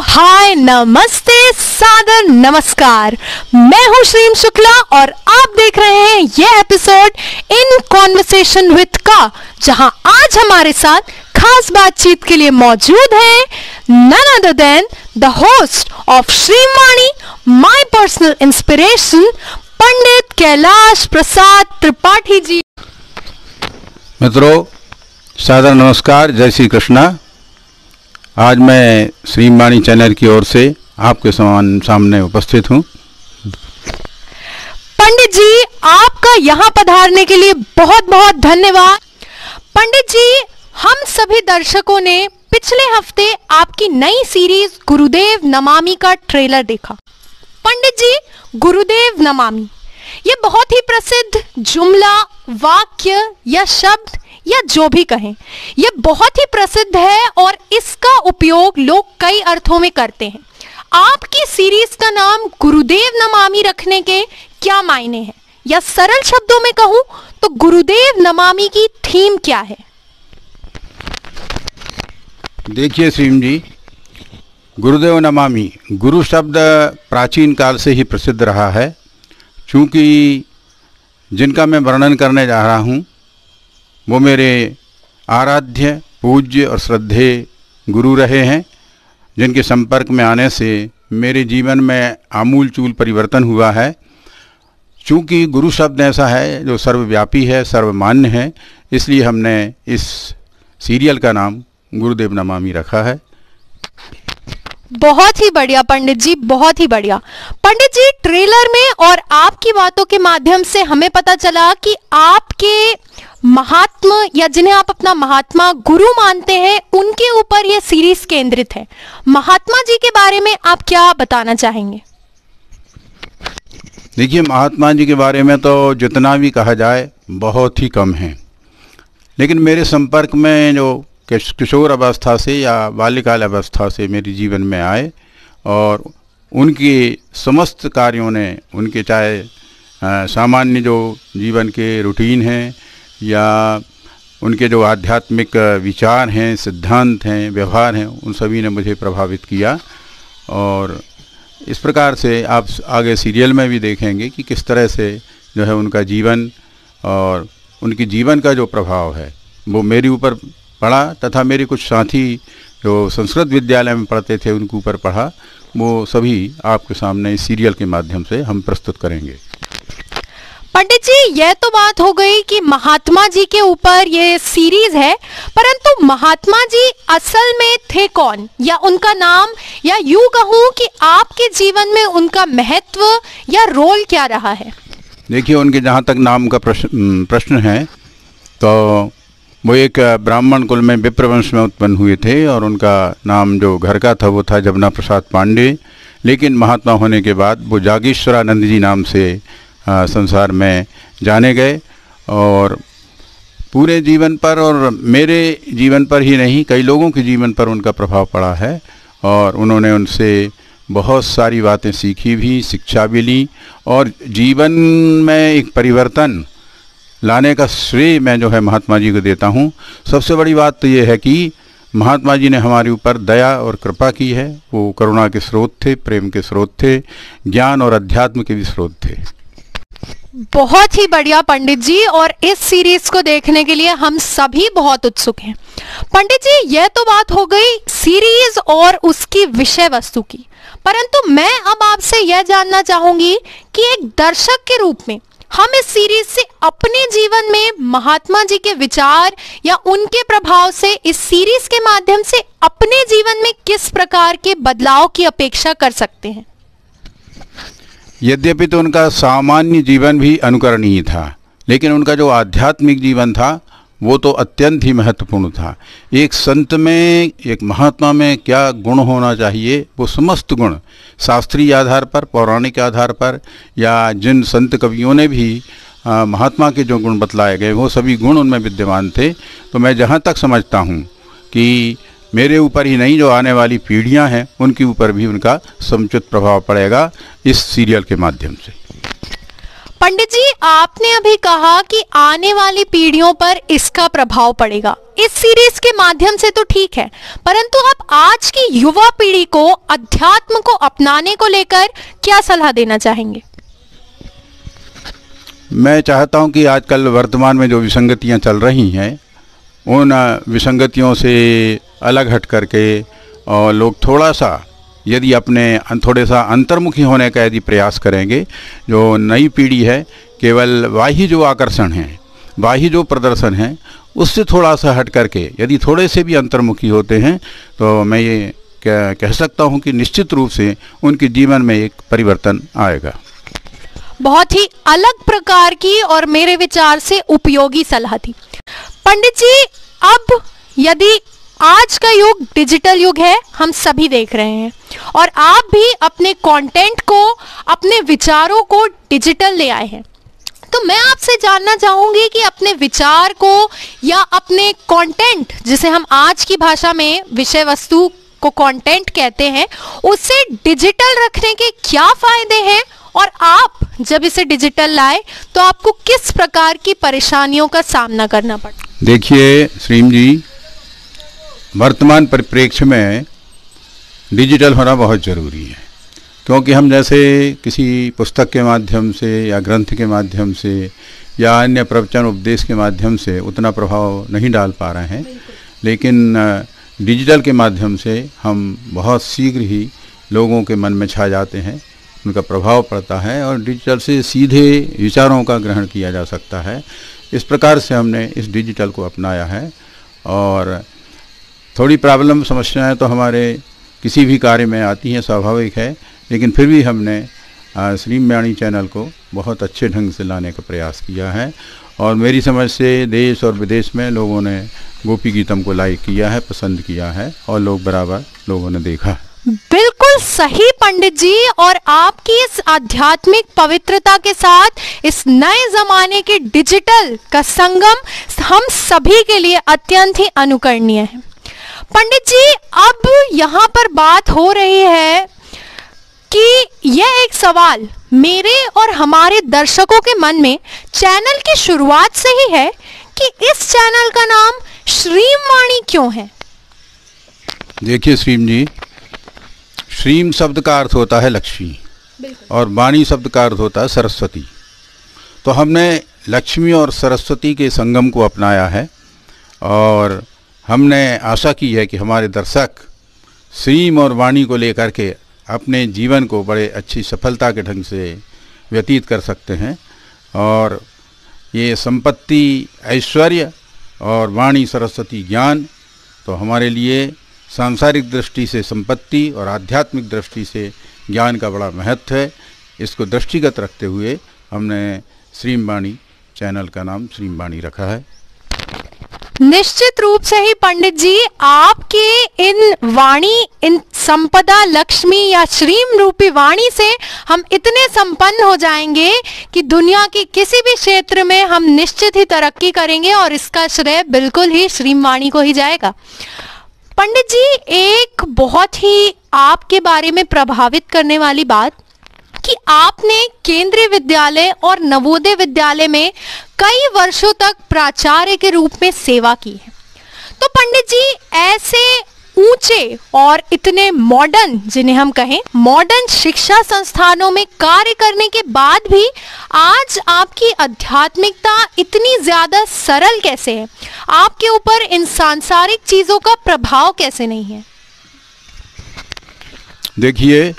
हाय, नमस्ते, सादर नमस्कार। मैं हूं श्रीम शुक्ला और आप देख रहे हैं यह एपिसोड इन कॉन्वर्सेशन विद का, जहां आज हमारे साथ खास बातचीत के लिए मौजूद है none other than the host of Shrimvani, my personal inspiration, Pandit Kailash Prasad Tripathi ji. मित्रों, सादर नमस्कार, जय श्री कृष्णा। आज मैं श्रीमवाणी चैनल की ओर से आपके सामने उपस्थित हूँ। पंडित जी, आपका यहाँ पधारने के लिए बहुत बहुत धन्यवाद। पंडित जी, हम सभी दर्शकों ने पिछले हफ्ते आपकी नई सीरीज गुरुदेव नमामि का ट्रेलर देखा। पंडित जी, गुरुदेव नमामि ये बहुत ही प्रसिद्ध जुमला, वाक्य या शब्द या जो भी कहें, यह बहुत ही प्रसिद्ध है और इसका उपयोग लोग कई अर्थों में करते हैं। आपकी सीरीज का नाम गुरुदेव नमामि रखने के क्या मायने हैं, या सरल शब्दों में कहूं तो गुरुदेव नमामि की थीम क्या है? देखिए श्रीम जी, गुरुदेव नमामि, गुरु शब्द प्राचीन काल से ही प्रसिद्ध रहा है। चूँकि जिनका मैं वर्णन करने जा रहा हूँ वो मेरे आराध्य, पूज्य और श्रद्धेय गुरु रहे हैं, जिनके संपर्क में आने से मेरे जीवन में आमूल चूल परिवर्तन हुआ है। चूँकि गुरु शब्द ऐसा है जो सर्वव्यापी है, सर्वमान्य है, इसलिए हमने इस सीरियल का नाम गुरुदेव नमामि रखा है। बहुत ही बढ़िया पंडित जी, बहुत ही बढ़िया। पंडित जी, ट्रेलर में और आपकी बातों के माध्यम से हमें पता चला कि आपके महात्मा, या जिन्हें आप अपना महात्मा गुरु मानते हैं, उनके ऊपर यह सीरीज केंद्रित है। महात्मा जी के बारे में आप क्या बताना चाहेंगे? देखिए, महात्मा जी के बारे में तो जितना भी कहा जाए बहुत ही कम है, लेकिन मेरे संपर्क में जो किशोर अवस्था से या बाल्यकाल अवस्था से मेरे जीवन में आए और उनके समस्त कार्यों ने, उनके चाहे सामान्य जो जीवन के रूटीन हैं या उनके जो आध्यात्मिक विचार हैं, सिद्धांत हैं, व्यवहार हैं, उन सभी ने मुझे प्रभावित किया। और इस प्रकार से आप आगे सीरियल में भी देखेंगे कि किस तरह से जो है उनका जीवन और उनके जीवन का जो प्रभाव है वो मेरे ऊपर पढ़ा, तथा मेरे कुछ साथी जो संस्कृत विद्यालय में पढ़ते थे उनके ऊपर पढ़ा। वो सभी आपके सामने इस सीरियल के माध्यम से हम प्रस्तुत करेंगे। पंडित जी, यह तो बात हो गई कि महात्मा जी के ऊपर ये सीरीज है, परंतु महात्मा जी असल में थे कौन, या उनका नाम, या यूं कहूं कि आपके जीवन में उनका महत्व या रोल क्या रहा है? देखिए, उनके जहाँ तक नाम का प्रश्न है तो वो एक ब्राह्मण कुल में विप्रवंश में उत्पन्न हुए थे और उनका नाम जो घर का था वो था जमुना प्रसाद पांडे। लेकिन महात्मा होने के बाद वो जागेश्वरानंद जी नाम से संसार में जाने गए और पूरे जीवन पर और मेरे जीवन पर ही नहीं, कई लोगों के जीवन पर उनका प्रभाव पड़ा है और उन्होंने उनसे बहुत सारी बातें सीखी भी, शिक्षा भी ली और जीवन में एक परिवर्तन लाने का श्रेय मैं जो है महात्मा जी को देता हूँ। सबसे बड़ी बात तो ये है कि महात्मा जी ने हमारे ऊपर दया और कृपा की है। वो करुणा के स्रोत थे, प्रेम के स्रोत थे, ज्ञान और अध्यात्म के भी स्रोत थे। बहुत ही बढ़िया पंडित जी, और इस सीरीज को देखने के लिए हम सभी बहुत उत्सुक हैं। पंडित जी, यह तो बात हो गई सीरीज और उसकी विषय वस्तु की, परंतु मैं अब आपसे यह जानना चाहूंगी कि एक दर्शक के रूप में हम इस सीरीज से अपने जीवन में महात्मा जी के विचार या उनके प्रभाव से इस सीरीज के माध्यम से अपने जीवन में किस प्रकार के बदलाव की अपेक्षा कर सकते हैं? यद्यपि तो उनका सामान्य जीवन भी अनुकरणीय था, लेकिन उनका जो आध्यात्मिक जीवन था वो तो अत्यंत ही महत्वपूर्ण था। एक संत में, एक महात्मा में क्या गुण होना चाहिए, वो समस्त गुण शास्त्रीय आधार पर, पौराणिक आधार पर, या जिन संत कवियों ने भी महात्मा के जो गुण बतलाए गए वो सभी गुण उनमें विद्यमान थे। तो मैं जहाँ तक समझता हूँ कि मेरे ऊपर ही नहीं, जो आने वाली पीढ़ियाँ हैं उनके ऊपर भी उनका समुचित प्रभाव पड़ेगा इस सीरियल के माध्यम से। पंडित जी, आपने अभी कहा कि आने वाली पीढ़ियों पर इसका प्रभाव पड़ेगा। इस सीरीज के माध्यम से तो ठीक है, परंतु आप आज की युवा पीढ़ी को अध्यात्म को अपनाने को लेकर क्या सलाह देना चाहेंगे? मैं चाहता हूं कि आजकल वर्तमान में जो विसंगतियां चल रही हैं, उन विसंगतियों से अलग हट करके और लोग थोड़ा सा यदि थोड़े सा अंतर्मुखी होने का यदि प्रयास करेंगे, जो नई पीढ़ी है केवल बाह्य जो आकर्षण है, बाह्य जो प्रदर्शन है, उससे थोड़ा सा हट करके यदि थोड़े से भी अंतर्मुखी होते हैं तो मैं ये कह सकता हूँ कि निश्चित रूप से उनके जीवन में एक परिवर्तन आएगा। बहुत ही अलग प्रकार की और मेरे विचार से उपयोगी सलाह थी। पंडित जी, अब यदि आज का युग डिजिटल युग है, हम सभी देख रहे हैं, और आप भी अपने कंटेंट को, अपने विचारों को डिजिटल ले आए हैं, तो मैं आपसे जानना चाहूंगी कि अपने विचार को या अपने कंटेंट, जिसे हम आज की भाषा में विषय वस्तु को कंटेंट कहते हैं, उसे डिजिटल रखने के क्या फायदे हैं, और आप जब इसे डिजिटल लाए तो आपको किस प्रकार की परेशानियों का सामना करना पड़ा? देखिए श्रीम जी, वर्तमान परिप्रेक्ष्य में डिजिटल होना बहुत ज़रूरी है, क्योंकि हम जैसे किसी पुस्तक के माध्यम से या ग्रंथ के माध्यम से या अन्य प्रवचन उपदेश के माध्यम से उतना प्रभाव नहीं डाल पा रहे हैं, लेकिन डिजिटल के माध्यम से हम बहुत शीघ्र ही लोगों के मन में छा जाते हैं, उनका प्रभाव पड़ता है और डिजिटल से सीधे विचारों का ग्रहण किया जा सकता है। इस प्रकार से हमने इस डिजिटल को अपनाया है, और थोड़ी प्रॉब्लम समस्याएं तो हमारे किसी भी कार्य में आती हैं, स्वाभाविक है, लेकिन फिर भी हमने श्रीम वाणी चैनल को बहुत अच्छे ढंग से लाने का प्रयास किया है, और मेरी समझ से देश और विदेश में लोगों ने गोपी गीतम को लाइक किया है, पसंद किया है, और लोगों ने देखा है। बिल्कुल सही पंडित जी, और आपकी इस आध्यात्मिक पवित्रता के साथ इस नए जमाने के डिजिटल का संगम हम सभी के लिए अत्यंत ही अनुकरणीय है। पंडित जी, अब यहाँ पर बात हो रही है कि यह एक सवाल मेरे और हमारे दर्शकों के मन में चैनल की शुरुआत से ही है कि इस चैनल का नाम श्रीम वाणी क्यों है? देखिए श्रीम जी, श्रीम शब्द का अर्थ होता है लक्ष्मी, और वाणी शब्द का अर्थ होता है सरस्वती। तो हमने लक्ष्मी और सरस्वती के संगम को अपनाया है, और हमने आशा की है कि हमारे दर्शक श्रीम और वाणी को लेकर के अपने जीवन को बड़े अच्छी सफलता के ढंग से व्यतीत कर सकते हैं, और ये संपत्ति, ऐश्वर्य और वाणी सरस्वती ज्ञान तो हमारे लिए सांसारिक दृष्टि से संपत्ति और आध्यात्मिक दृष्टि से ज्ञान का बड़ा महत्व है। इसको दृष्टिगत रखते हुए हमने श्रीम वाणी चैनल का नाम श्रीम वाणी रखा है। निश्चित रूप से ही पंडित जी, आपके इन वाणी, इन संपदा, लक्ष्मी या श्रीम रूपी वाणी से हम इतने संपन्न हो जाएंगे कि दुनिया की किसी भी क्षेत्र में हम निश्चित ही तरक्की करेंगे, और इसका श्रेय बिल्कुल ही श्रीम वाणी को ही जाएगा। पंडित जी, एक बहुत ही आपके बारे में प्रभावित करने वाली बात कि आपने केंद्रीय विद्यालय और नवोदय विद्यालय में कई वर्षों तक प्राचार्य के रूप में सेवा की है। तो पंडित जी, ऐसे ऊंचे और इतने मॉडर्न, जिन्हें हम कहें मॉडर्न शिक्षा संस्थानों में कार्य करने के बाद भी आज आपकी आध्यात्मिकता इतनी ज्यादा सरल कैसे है? आपके ऊपर इन सांसारिक चीजों का प्रभाव कैसे नहीं है? देखिए,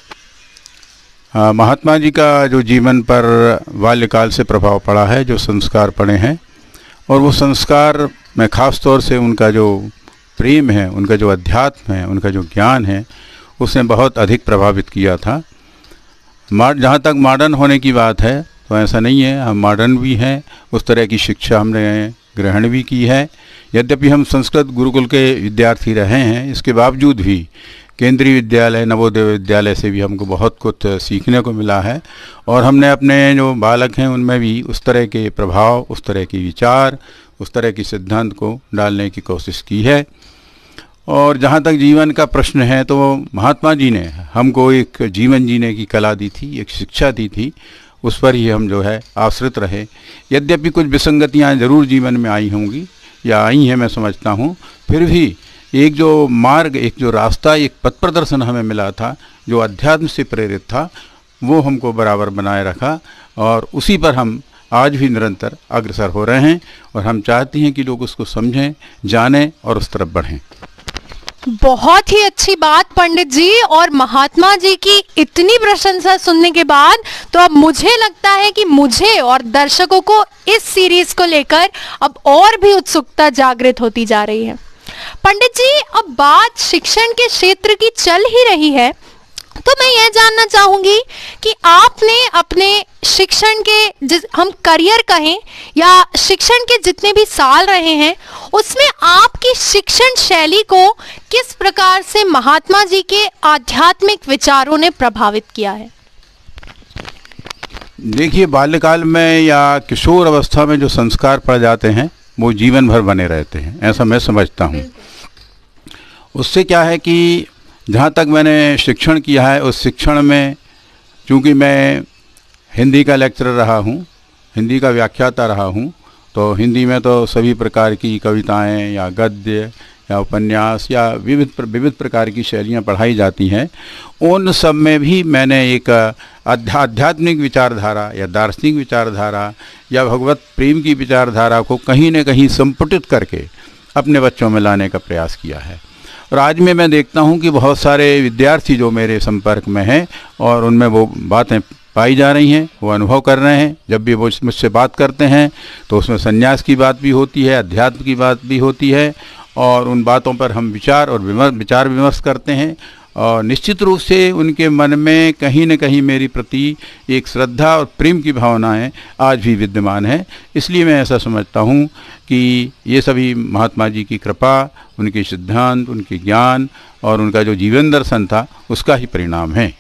महात्मा जी का जो जीवन पर बाल्यकाल से प्रभाव पड़ा है, जो संस्कार पड़े हैं, और वो संस्कार में खास तौर से उनका जो प्रेम है, उनका जो अध्यात्म है, उनका जो ज्ञान है, उसने बहुत अधिक प्रभावित किया था। जहाँ तक मॉडर्न होने की बात है तो ऐसा नहीं है, हम मॉडर्न भी हैं, उस तरह की शिक्षा हमने ग्रहण भी की है। यद्यपि हम संस्कृत गुरुकुल के विद्यार्थी रहे हैं, इसके बावजूद भी केंद्रीय विद्यालय, नवोदय विद्यालय से भी हमको बहुत कुछ सीखने को मिला है, और हमने अपने जो बालक हैं उनमें भी उस तरह के प्रभाव, उस तरह के विचार, उस तरह की सिद्धांत को डालने की कोशिश की है। और जहाँ तक जीवन का प्रश्न है, तो महात्मा जी ने हमको एक जीवन जीने की कला दी थी, एक शिक्षा दी थी, उस पर ही हम जो है आश्रित रहे। यद्यपि कुछ विसंगतियाँ जरूर जीवन में आई होंगी या आई हैं, मैं समझता हूँ, फिर भी एक जो मार्ग, एक जो रास्ता, एक पथ प्रदर्शन हमें मिला था जो अध्यात्म से प्रेरित था, वो हमको बराबर बनाए रखा और उसी पर हम आज भी निरंतर अग्रसर हो रहे हैं और हम चाहते हैं कि लोग उसको समझें, जानें और उस तरफ बढ़ें। बहुत ही अच्छी बात पंडित जी, और महात्मा जी की इतनी प्रशंसा सुनने के बाद तो अब मुझे लगता है कि मुझे और दर्शकों को इस सीरीज को लेकर अब और भी उत्सुकता जागृत होती जा रही है। पंडित जी, अब बात शिक्षण के क्षेत्र की चल ही रही है, तो मैं यह जानना चाहूंगी कि आपने अपने शिक्षण के हम करियर कहें या शिक्षण के जितने भी साल रहे हैं, उसमें आपकी शिक्षण शैली को किस प्रकार से महात्मा जी के आध्यात्मिक विचारों ने प्रभावित किया है? देखिए, बाल्यकाल में या किशोर अवस्था में जो संस्कार पड़ जाते हैं वो जीवन भर बने रहते हैं, ऐसा मैं समझता हूँ। उससे क्या है कि जहाँ तक मैंने शिक्षण किया है, उस शिक्षण में चूँकि मैं हिंदी का लेक्चरर रहा हूँ, हिंदी का व्याख्याता रहा हूँ, तो हिंदी में तो सभी प्रकार की कविताएं या गद्य या उपन्यास या विविध प्रकार की शैलियाँ पढ़ाई जाती हैं। उन सब में भी मैंने एक आध्यात्मिक विचारधारा या दार्शनिक विचारधारा या भगवत प्रेम की विचारधारा को कहीं न कहीं संपुटित करके अपने बच्चों में लाने का प्रयास किया है। और आज में मैं देखता हूं कि बहुत सारे विद्यार्थी जो मेरे संपर्क में हैं और उनमें वो बातें पाई जा रही हैं, वो अनुभव कर रहे हैं। जब भी वो मुझसे बात करते हैं तो उसमें संन्यास की बात भी होती है, अध्यात्म की बात भी होती है और उन बातों पर हम विचार विमर्श करते हैं और निश्चित रूप से उनके मन में कहीं न कहीं मेरी प्रति एक श्रद्धा और प्रेम की भावनाएं आज भी विद्यमान है। इसलिए मैं ऐसा समझता हूं कि ये सभी महात्मा जी की कृपा, उनके सिद्धांत, उनके ज्ञान और उनका जो जीवन दर्शन था उसका ही परिणाम है।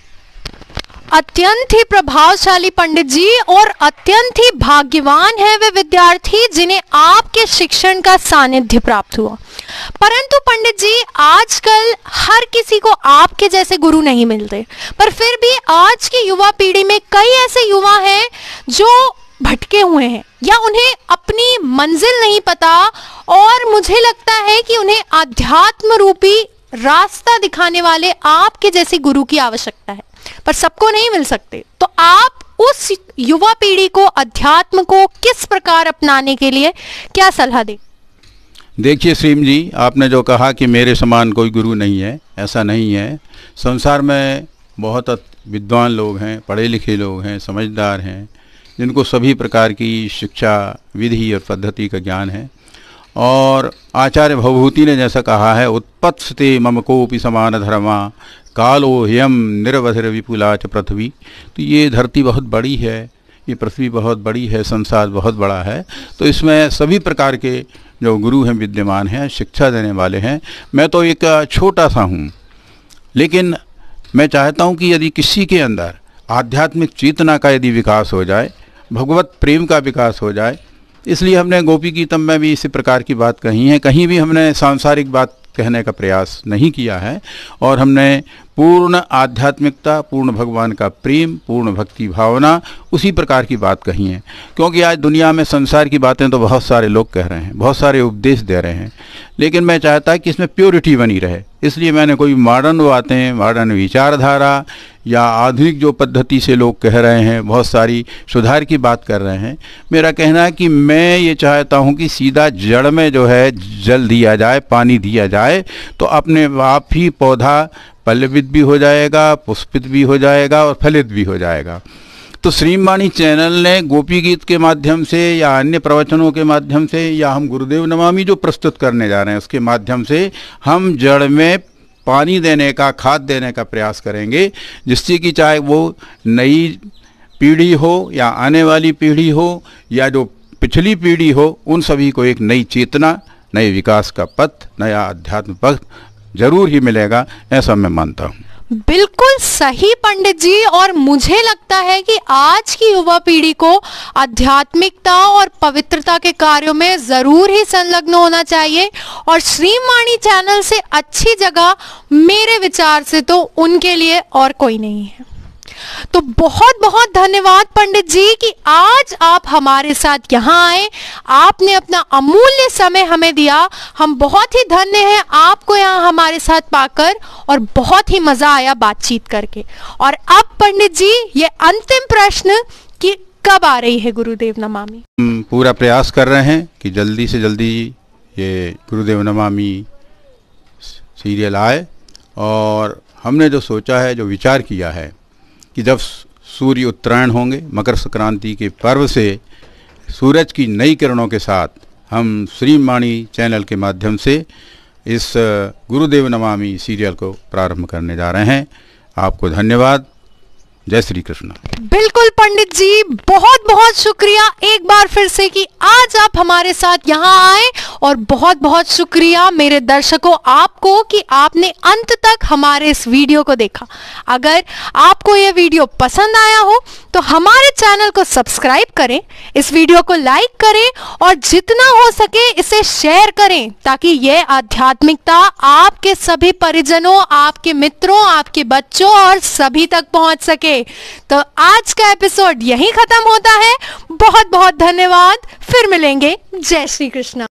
अत्यंत ही प्रभावशाली पंडित जी, और अत्यंत ही भाग्यवान है वे विद्यार्थी जिन्हें आपके शिक्षण का सानिध्य प्राप्त हुआ। परंतु पंडित जी, आजकल हर किसी को आपके जैसे गुरु नहीं मिलते, पर फिर भी आज की युवा पीढ़ी में कई ऐसे युवा हैं जो भटके हुए हैं या उन्हें अपनी मंजिल नहीं पता, और मुझे लगता है कि उन्हें आध्यात्म रूपी रास्ता दिखाने वाले आपके जैसे गुरु की आवश्यकता है, पर सबको नहीं मिल सकते। तो आप उस युवा पीढ़ी को अध्यात्म को किस प्रकार अपनाने के लिए क्या सलाह दें? देखिए श्रीम जी, आपने जो कहा कि मेरे समान कोई गुरु नहीं है, ऐसा नहीं है। संसार में बहुत विद्वान लोग हैं, पढ़े लिखे लोग हैं, समझदार हैं, जिनको सभी प्रकार की शिक्षा, विधि और पद्धति का ज्ञान है। और आचार्य भवभूति ने जैसा कहा है, उत्पत्स्ते मम कोपि समान धर्मा कालो ह्यम निरवधिर विपुला च पृथ्वी। तो ये धरती बहुत बड़ी है, ये पृथ्वी बहुत बड़ी है, संसार बहुत बड़ा है, तो इसमें सभी प्रकार के जो गुरु हैं विद्यमान हैं, शिक्षा देने वाले हैं। मैं तो एक छोटा सा हूँ, लेकिन मैं चाहता हूँ कि यदि किसी के अंदर आध्यात्मिक चेतना का यदि विकास हो जाए, भगवत प्रेम का विकास हो जाए, इसलिए हमने गोपी गीतम में भी इसी प्रकार की बात कही है। कहीं भी हमने सांसारिक बात कहने का प्रयास नहीं किया है और हमने पूर्ण आध्यात्मिकता, पूर्ण भगवान का प्रेम, पूर्ण भक्ति भावना, उसी प्रकार की बात कही है। क्योंकि आज दुनिया में संसार की बातें तो बहुत सारे लोग कह रहे हैं, बहुत सारे उपदेश दे रहे हैं, लेकिन मैं चाहता कि इसमें प्योरिटी बनी रहे। इसलिए मैंने कोई मॉडर्न बातें, मॉडर्न विचारधारा या आधुनिक जो पद्धति से लोग कह रहे हैं, बहुत सारी सुधार की बात कर रहे हैं, मेरा कहना है कि मैं ये चाहता हूँ कि सीधा जड़ में जो है जल दिया जाए, पानी दिया जाए, तो अपने आप ही पौधा पल्लवित भी हो जाएगा, पुष्पित भी हो जाएगा और फलित भी हो जाएगा। तो श्रीमवाणी चैनल ने गोपी गीत के माध्यम से या अन्य प्रवचनों के माध्यम से या हम गुरुदेव नमामि जो प्रस्तुत करने जा रहे हैं उसके माध्यम से हम जड़ में पानी देने का, खाद देने का प्रयास करेंगे, जिससे कि चाहे वो नई पीढ़ी हो या आने वाली पीढ़ी हो या जो पिछली पीढ़ी हो, उन सभी को एक नई चेतना, नए विकास का पथ, नया अध्यात्म पथ जरूर ही मिलेगा, ऐसा मैं मानता हूँ। बिल्कुल सही पंडित जी, और मुझे लगता है कि आज की युवा पीढ़ी को आध्यात्मिकता और पवित्रता के कार्यों में जरूर ही संलग्न होना चाहिए, और श्रीमवाणी चैनल से अच्छी जगह मेरे विचार से तो उनके लिए और कोई नहीं है। तो बहुत बहुत धन्यवाद पंडित जी कि आज आप हमारे साथ यहाँ आए, आपने अपना अमूल्य समय हमें दिया। हम बहुत ही धन्य हैं आपको यहाँ हमारे साथ पाकर, और बहुत ही मजा आया बातचीत करके। और अब पंडित जी ये अंतिम प्रश्न कि कब आ रही है गुरुदेव नमामि? हम पूरा प्रयास कर रहे हैं कि जल्दी से जल्दी ये गुरुदेव नमामि सीरियल आए, और हमने जो सोचा है, जो विचार किया है कि जब सूर्य उत्तरायण होंगे, मकर संक्रांति के पर्व से सूरज की नई किरणों के साथ हम श्रीवाणी चैनल के माध्यम से इस गुरुदेव नमामि सीरियल को प्रारंभ करने जा रहे हैं। आपको धन्यवाद। जय श्री कृष्ण। बिल्कुल पंडित जी, बहुत बहुत शुक्रिया एक बार फिर से कि आज आप हमारे साथ यहाँ आए, और बहुत बहुत शुक्रिया मेरे दर्शकों आपको कि आपने अंत तक हमारे इस वीडियो को देखा। अगर आपको ये वीडियो पसंद आया हो तो हमारे चैनल को सब्सक्राइब करें, इस वीडियो को लाइक करें, और जितना हो सके इसे शेयर करें, ताकि ये आध्यात्मिकता आपके सभी परिजनों, आपके मित्रों, आपके बच्चों और सभी तक पहुंच सके। तो आज का एपिसोड यहीं खत्म होता है। बहुत बहुत धन्यवाद, फिर मिलेंगे। जय श्री कृष्ण।